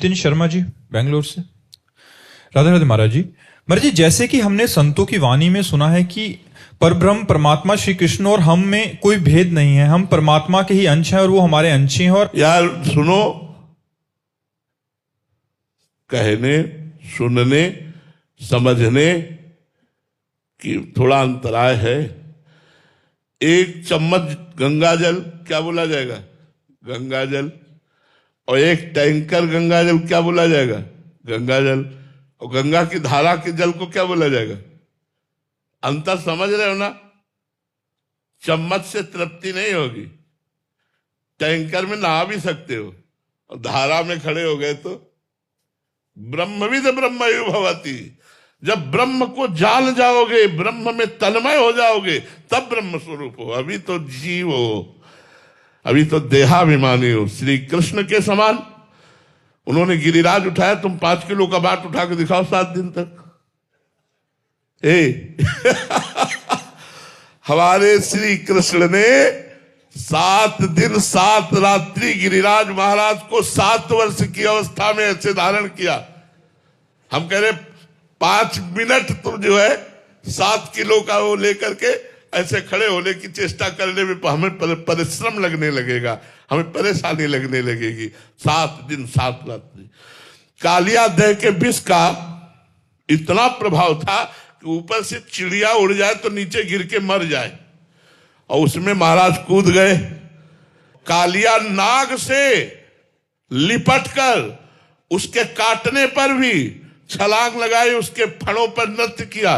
नितिन शर्मा जी, बेंगलोर से। राधे राधे महाराज जी। महाराज जी, जैसे कि हमने संतों की वाणी में सुना है कि परब्रह्म परमात्मा श्री कृष्ण और हम में कोई भेद नहीं है, हम परमात्मा के ही अंश हैं और वो हमारे अंश हैं। और यार सुनो, कहने सुनने समझने की थोड़ा अंतराय है। एक चम्मच गंगाजल क्या बोला जाएगा? गंगाजल। और एक टैंकर गंगाजल क्या बोला जाएगा? गंगाजल। और गंगा की धारा के जल को क्या बोला जाएगा? अंतर समझ रहे हो ना? चम्मच से तृप्ति नहीं होगी। टैंकर में नहा भी सकते हो और धारा में खड़े हो गए तो ब्रह्मविद ब्रह्मयु भवति। जब ब्रह्म को जान जाओगे, ब्रह्म में तन्मय हो जाओगे, तब ब्रह्म स्वरूप हो। अभी तो जीव हो, अभी तो देहाभिमानी हो। श्री कृष्ण के समान उन्होंने गिरिराज उठाया, तुम 5 किलो का बाट उठा के दिखाओ 7 दिन तक। हमारे श्री कृष्ण ने 7 दिन 7 रात्रि गिरिराज महाराज को 7 वर्ष की अवस्था में ऐसे धारण किया। हम कह रहे 5 मिनट तुम जो है 7 किलो का वो लेकर के ऐसे खड़े होने की चेष्टा करने में हमें परिश्रम लगने लगेगा, हमें परेशानी लगने लगेगी। 7 दिन 7 रात्रि। कालिया दह के विष का इतना प्रभाव था कि ऊपर से चिड़िया उड़ जाए तो नीचे गिर के मर जाए, और उसमें महाराज कूद गए। कालिया नाग से लिपट कर उसके काटने पर भी छलांग लगाई, उसके फणों पर नृत्य किया।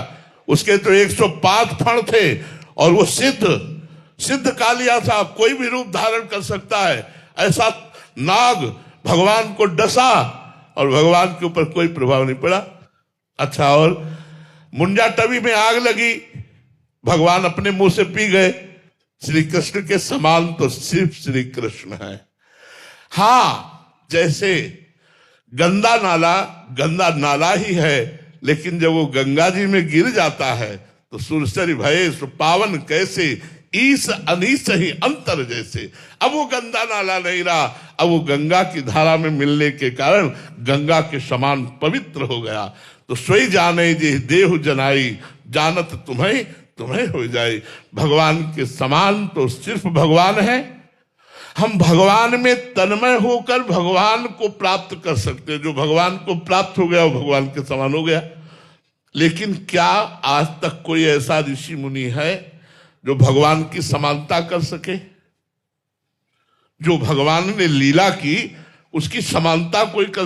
उसके तो 105 फण थे और वो सिद्ध कालिया था, कोई भी रूप धारण कर सकता है। ऐसा नाग भगवान को डसा और भगवान के ऊपर कोई प्रभाव नहीं पड़ा। अच्छा, और मुंडा टवी में आग लगी, भगवान अपने मुंह से पी गए। श्री कृष्ण के समान तो सिर्फ श्री कृष्ण है। हाँ, जैसे गंदा नाला ही है, लेकिन जब वो गंगा जी में गिर जाता है तो सुरसरी भय पावन कैसे, ईस अनीस ही अंतर जैसे। अब वो गंदा नाला नहीं रहा, अब वो गंगा की धारा में मिलने के कारण गंगा के समान पवित्र हो गया। तो सोई जाने जे देहु जनाई, जानत तुम्हें हो जाए। भगवान के समान तो सिर्फ भगवान है। हम भगवान में तन्मय होकर भगवान को प्राप्त कर सकते हैं। जो भगवान को प्राप्त हो गया वो भगवान के समान हो गया। लेकिन क्या आज तक कोई ऐसा ऋषि मुनि है जो भगवान की समानता कर सके? जो भगवान ने लीला की उसकी समानता कोई कर